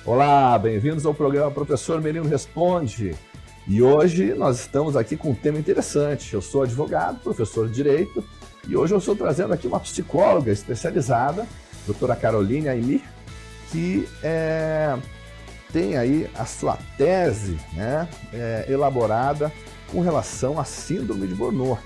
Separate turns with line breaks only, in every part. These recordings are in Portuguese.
Olá, bem-vindos ao programa Professor Merino Responde. E hoje nós estamos aqui com um tema interessante. Eu sou advogado, professor de Direito, e hoje eu estou trazendo aqui uma psicóloga especializada, doutora Caroline Aimir, que tem aí a sua tese elaborada com relação à síndrome de Burnout.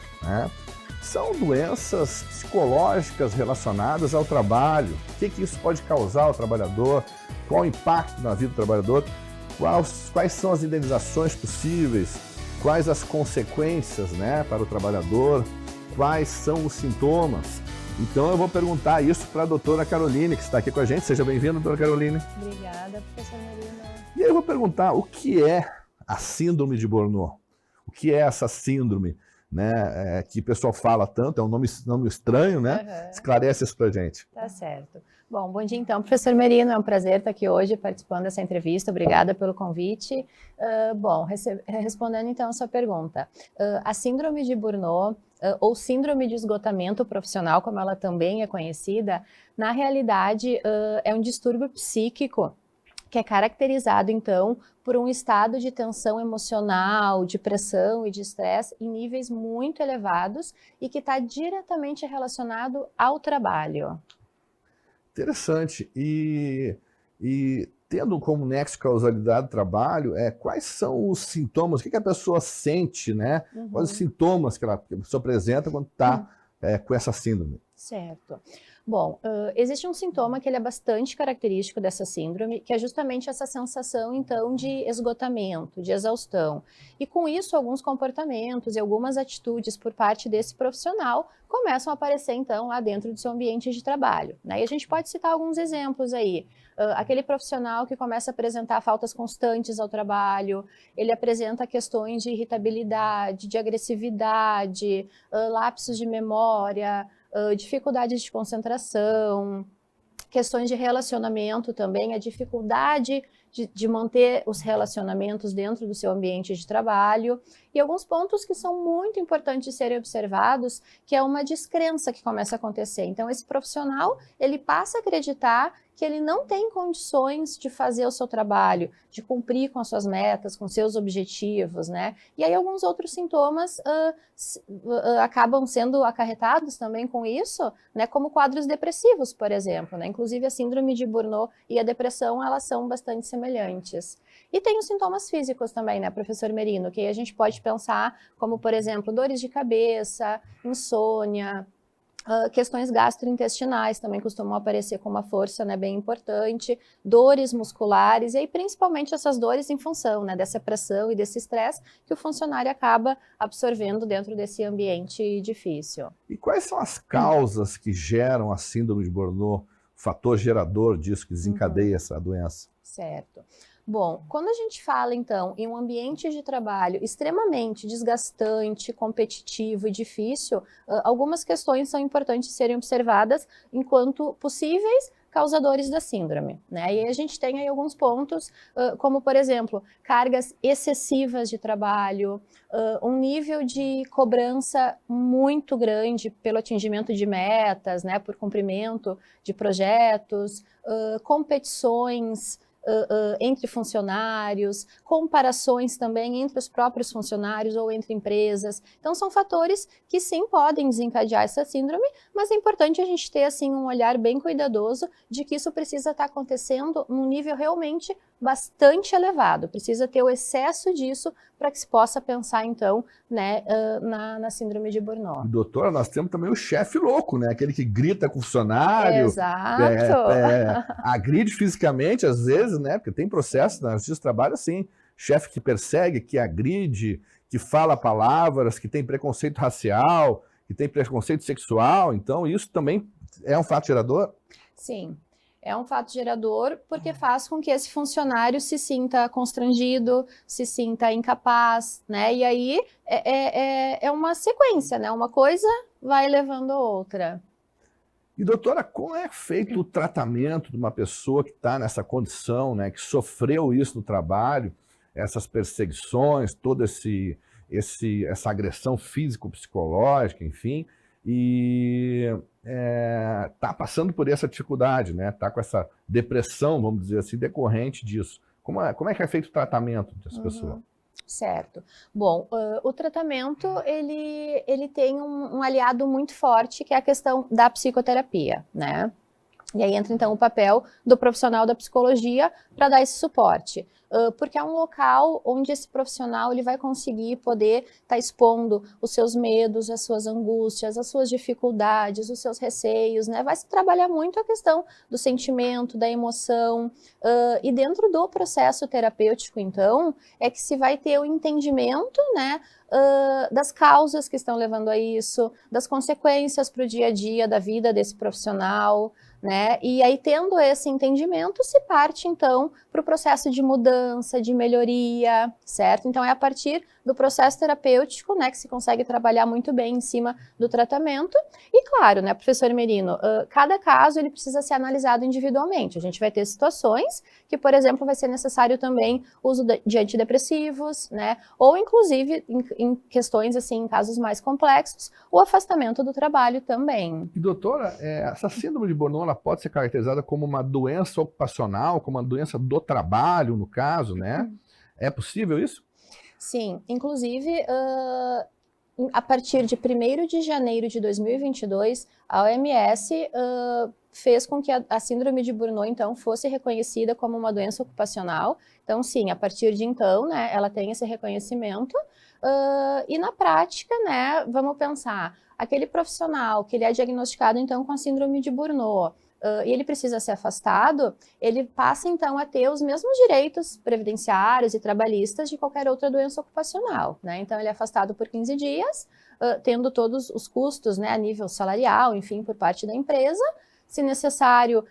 São doenças psicológicas relacionadas ao trabalho. O que isso pode causar ao trabalhador? Qual o impacto na vida do trabalhador? Quais são as indenizações possíveis? Quais as consequências para o trabalhador? Quais são os sintomas? Então eu vou perguntar isso para a doutora Caroline, que está aqui com a gente. Seja bem-vinda, doutora Caroline.
Obrigada, professor Merino.
E aí eu vou perguntar o que é a síndrome de Burnout? O que é essa síndrome? Que o pessoal fala tanto, é um nome estranho, né?
Uhum.
Esclarece isso pra gente.
Tá certo. Bom dia então, professor Merino, é um prazer estar aqui hoje participando dessa entrevista, obrigada pelo convite. Respondendo então a sua pergunta, a síndrome de Burnout, ou síndrome de esgotamento profissional, como ela também é conhecida, na realidade é um distúrbio psíquico que é caracterizado, então, por um estado de tensão emocional, de pressão e de estresse em níveis muito elevados e que está diretamente relacionado ao trabalho.
Interessante. E tendo como nexo causalidade do trabalho, quais são os sintomas, o que a pessoa sente, né?
Uhum.
Quais os sintomas que a pessoa apresenta quando está com essa síndrome?
Certo. Bom, existe um sintoma que ele é bastante característico dessa síndrome, que é justamente essa sensação, então, de esgotamento, de exaustão. E com isso, alguns comportamentos e algumas atitudes por parte desse profissional começam a aparecer, então, lá dentro do seu ambiente de trabalho, E a gente pode citar alguns exemplos aí. Aquele profissional que começa a apresentar faltas constantes ao trabalho, ele apresenta questões de irritabilidade, de agressividade, lapsos de memória, dificuldades de concentração, questões de relacionamento também, a dificuldade de manter os relacionamentos dentro do seu ambiente de trabalho, e alguns pontos que são muito importantes de serem observados, que é uma descrença que começa a acontecer. Então, esse profissional, ele passa a acreditar que ele não tem condições de fazer o seu trabalho, de cumprir com as suas metas, com seus objetivos, E aí alguns outros sintomas acabam sendo acarretados também com isso, como quadros depressivos, por exemplo, Inclusive a síndrome de Burnout e a depressão, elas são bastante semelhantes. E tem os sintomas físicos também, professor Merino, que aí a gente pode pensar como, por exemplo, dores de cabeça, insônia, questões gastrointestinais também costumam aparecer com uma força bem importante, dores musculares, e aí principalmente essas dores em função dessa pressão e desse estresse que o funcionário acaba absorvendo dentro desse ambiente difícil.
E quais são as causas que geram a síndrome de Burnout, o fator gerador disso que desencadeia essa doença?
Certo. Bom, quando a gente fala, então, em um ambiente de trabalho extremamente desgastante, competitivo e difícil, algumas questões são importantes serem observadas enquanto possíveis causadores da síndrome, E aí a gente tem aí alguns pontos, como, por exemplo, cargas excessivas de trabalho, um nível de cobrança muito grande pelo atingimento de metas, por cumprimento de projetos, competições entre funcionários, comparações também entre os próprios funcionários ou entre empresas. Então são fatores que sim podem desencadear essa síndrome, mas é importante a gente ter assim um olhar bem cuidadoso de que isso precisa estar acontecendo num nível realmente bastante elevado, precisa ter o excesso disso para que se possa pensar então na síndrome de Burnout.
Doutora, nós temos também o chefe louco, aquele que grita com o funcionário,
Exato.
Agride fisicamente às vezes, porque tem processo na Justiça do Trabalho assim, chefe que persegue, que agride, que fala palavras, que tem preconceito racial, que tem preconceito sexual, então isso também é um fato gerador?
Sim. É um fato gerador porque faz com que esse funcionário se sinta constrangido, se sinta incapaz, E aí é uma sequência, Uma coisa vai levando a outra.
E doutora, como é feito o tratamento de uma pessoa que está nessa condição, que sofreu isso no trabalho, essas perseguições, toda essa agressão físico-psicológica, enfim, e está passando por essa dificuldade, né? Está com essa depressão, vamos dizer assim, decorrente disso. Como é que é feito o tratamento dessa pessoa?
Certo. Bom, o tratamento, ele tem um aliado muito forte, que é a questão da psicoterapia, né? E aí entra, então, o papel do profissional da psicologia para dar esse suporte. Porque é um local onde esse profissional ele vai conseguir poder estar expondo os seus medos, as suas angústias, as suas dificuldades, os seus receios, né? Vai se trabalhar muito a questão do sentimento, da emoção. E dentro do processo terapêutico, então, é que se vai ter o entendimento, né? Das causas que estão levando a isso, das consequências para o dia a dia da vida desse profissional, né? E aí, tendo esse entendimento, se parte, então, para o processo de mudança, de melhoria, certo? Então, é a partir do processo terapêutico, né, que se consegue trabalhar muito bem em cima do tratamento. E, claro, né, professor Merino, cada caso, ele precisa ser analisado individualmente. A gente vai ter situações que, por exemplo, vai ser necessário também o uso de antidepressivos, né? Ou, inclusive, em questões, assim, em casos mais complexos, o afastamento do trabalho também.
E, doutora, essa síndrome de Burnout, ela pode ser caracterizada como uma doença ocupacional, como uma doença do trabalho, no caso, né? É possível isso?
Sim, inclusive, a partir de 1º de janeiro de 2022, a OMS fez com que a síndrome de Burnout, então, fosse reconhecida como uma doença ocupacional. Então, sim, a partir de então, né, ela tem esse reconhecimento. E na prática, né, vamos pensar, aquele profissional que ele é diagnosticado, então, com a síndrome de Burnout, e ele precisa ser afastado, ele passa, então, a ter os mesmos direitos previdenciários e trabalhistas de qualquer outra doença ocupacional, né? Então, ele é afastado por 15 dias, tendo todos os custos, né, a nível salarial, enfim, por parte da empresa. Se necessário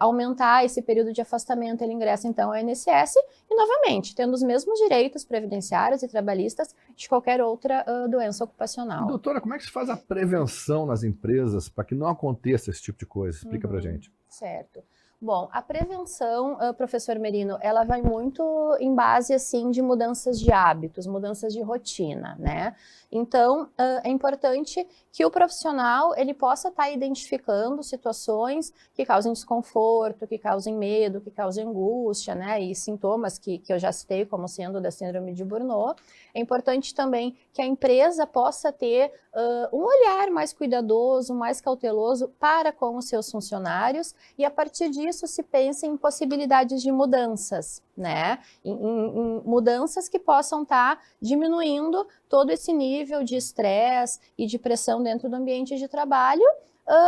aumentar esse período de afastamento, ele ingressa, então, ao INSS e, novamente, tendo os mesmos direitos previdenciários e trabalhistas de qualquer outra doença ocupacional.
E, doutora, como é que se faz a prevenção nas empresas para que não aconteça esse tipo de coisa? Explica pra gente.
Certo. Bom, a prevenção, professor Merino, ela vai muito em base, assim, de mudanças de hábitos, mudanças de rotina, né? Então, é importante que o profissional, ele possa estar identificando situações que causem desconforto, que causem medo, que causem angústia, né? E sintomas que eu já citei como sendo da síndrome de Burnout. É importante também que a empresa possa ter um olhar mais cuidadoso, mais cauteloso para com os seus funcionários e, a partir disso, se pense em possibilidades de mudanças, né? Em mudanças que possam estar diminuindo todo esse nível de estresse e de pressão dentro do ambiente de trabalho.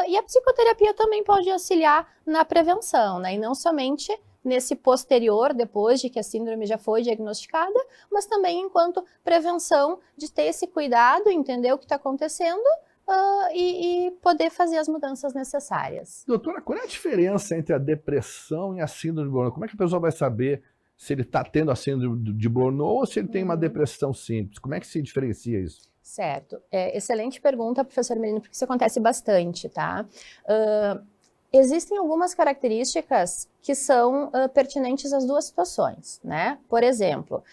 E a psicoterapia também pode auxiliar na prevenção, né? E não somente nesse posterior, depois de que a síndrome já foi diagnosticada, mas também enquanto prevenção de ter esse cuidado, entender o que está acontecendo e poder fazer as mudanças necessárias.
Doutora, qual é a diferença entre a depressão e a síndrome de Burnout? Como é que a pessoa vai saber se ele está tendo a síndrome de Burnout ou se ele tem uma depressão simples? Como é que se diferencia isso?
Certo. Excelente pergunta, professor Merino, porque isso acontece bastante, tá? Existem algumas características que são pertinentes às duas situações, né? Por exemplo,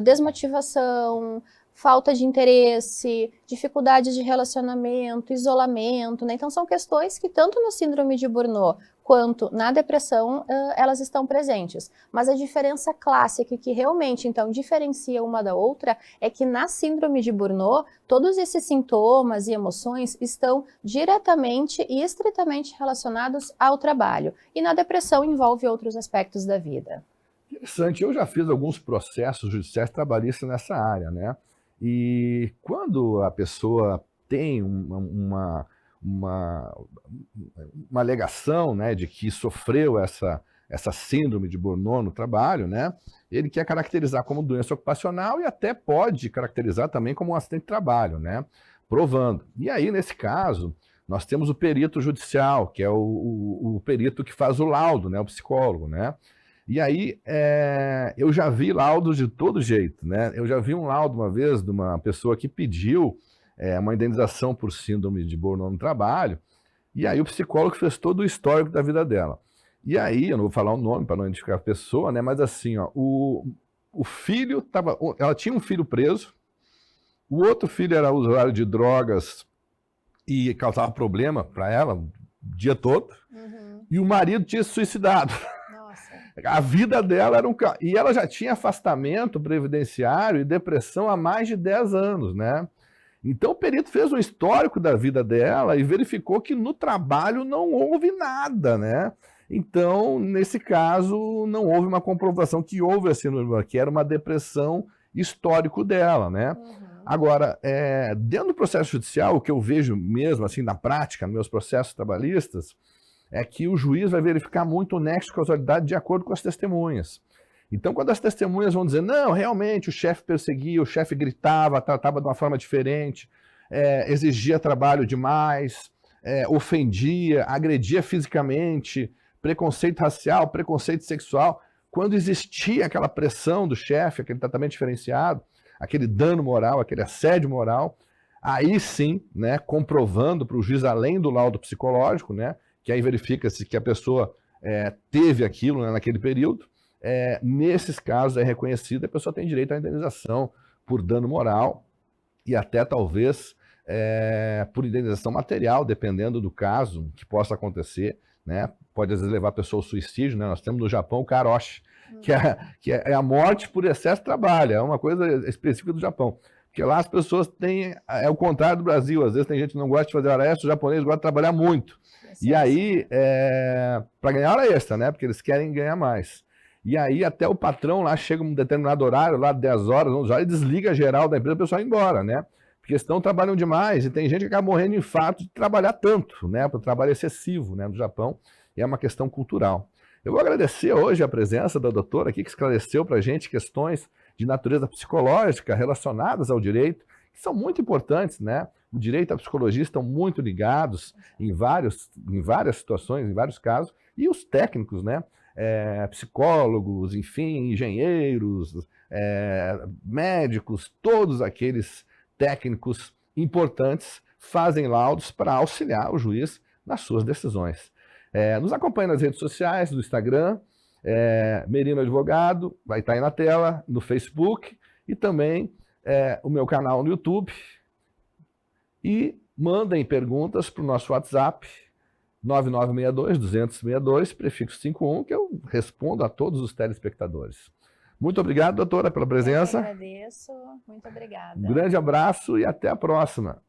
desmotivação, falta de interesse, dificuldade de relacionamento, isolamento, né? Então, são questões que tanto na síndrome de Burnout quanto na depressão, elas estão presentes. Mas a diferença clássica que realmente, então, diferencia uma da outra é que na síndrome de Burnout, todos esses sintomas e emoções estão diretamente e estritamente relacionados ao trabalho. E na depressão envolve outros aspectos da vida.
Interessante. Eu já fiz alguns processos judiciais trabalhistas nessa área, né? E quando a pessoa tem uma alegação, né, de que sofreu essa síndrome de Burnout no trabalho, né, ele quer caracterizar como doença ocupacional e até pode caracterizar também como um acidente de trabalho, né, provando. E aí, nesse caso, nós temos o perito judicial, que é o perito que faz o laudo, né, o psicólogo, né. E aí, eu já vi laudos de todo jeito, né? Eu já vi um laudo uma vez de uma pessoa que pediu uma indenização por síndrome de Burnout no trabalho, e aí o psicólogo fez todo o histórico da vida dela. E aí, eu não vou falar o nome para não identificar a pessoa, né? Mas assim, ó, o filho ela tinha um filho preso, o outro filho era usuário de drogas e causava problema para ela o dia todo, e o marido tinha se suicidado.
Nossa.
A vida dela era e ela já tinha afastamento previdenciário e depressão há mais de 10 anos, né? Então o perito fez um histórico da vida dela e verificou que no trabalho não houve nada, né? Então, nesse caso, não houve uma comprovação que houve a síndrome, que era uma depressão histórico dela, né? Agora, dentro do processo judicial, o que eu vejo mesmo, assim, na prática, nos meus processos trabalhistas, é que o juiz vai verificar muito o nexo de causalidade de acordo com as testemunhas. Então, quando as testemunhas vão dizer, não, realmente o chefe perseguia, o chefe gritava, tratava de uma forma diferente, exigia trabalho demais, ofendia, agredia fisicamente, preconceito racial, preconceito sexual, quando existia aquela pressão do chefe, aquele tratamento diferenciado, aquele dano moral, aquele assédio moral, aí sim, né, comprovando para o juiz, além do laudo psicológico, né, que aí verifica-se que a pessoa teve aquilo, né, naquele período, nesses casos é reconhecido, a pessoa tem direito à indenização por dano moral e até talvez por indenização material, dependendo do caso que possa acontecer, né? Pode às vezes levar a pessoa ao suicídio, né? Nós temos no Japão o karoshi, que é a morte por excesso de trabalho, é uma coisa específica do Japão. Porque lá as pessoas têm, é o contrário do Brasil, às vezes tem gente que não gosta de fazer hora extra, o japonês gosta de trabalhar muito. E aí, para ganhar hora extra, né? Porque eles querem ganhar mais. E aí até o patrão lá chega um determinado horário, lá 10 horas, 11 horas, e desliga geral da empresa, o pessoal ir embora, né? Porque senão trabalham demais, e tem gente que acaba morrendo de infarto de trabalhar tanto, né? Para o trabalho excessivo, né, no Japão, e é uma questão cultural. Eu vou agradecer hoje a presença da doutora aqui, que esclareceu para a gente questões de natureza psicológica relacionadas ao direito, que são muito importantes, né? O direito e a psicologia estão muito ligados em várias situações, em vários casos, e os técnicos, né? Psicólogos, enfim, engenheiros, médicos, todos aqueles técnicos importantes fazem laudos para auxiliar o juiz nas suas decisões. Nos acompanhe nas redes sociais, no Instagram, Merino Advogado, vai estar aí na tela, no Facebook e também o meu canal no YouTube. E mandem perguntas para o nosso WhatsApp, 9962-262, prefixo 51, que eu respondo a todos os telespectadores. Muito obrigado, doutora, pela presença.
Eu agradeço, muito obrigada.
Um grande abraço e até a próxima.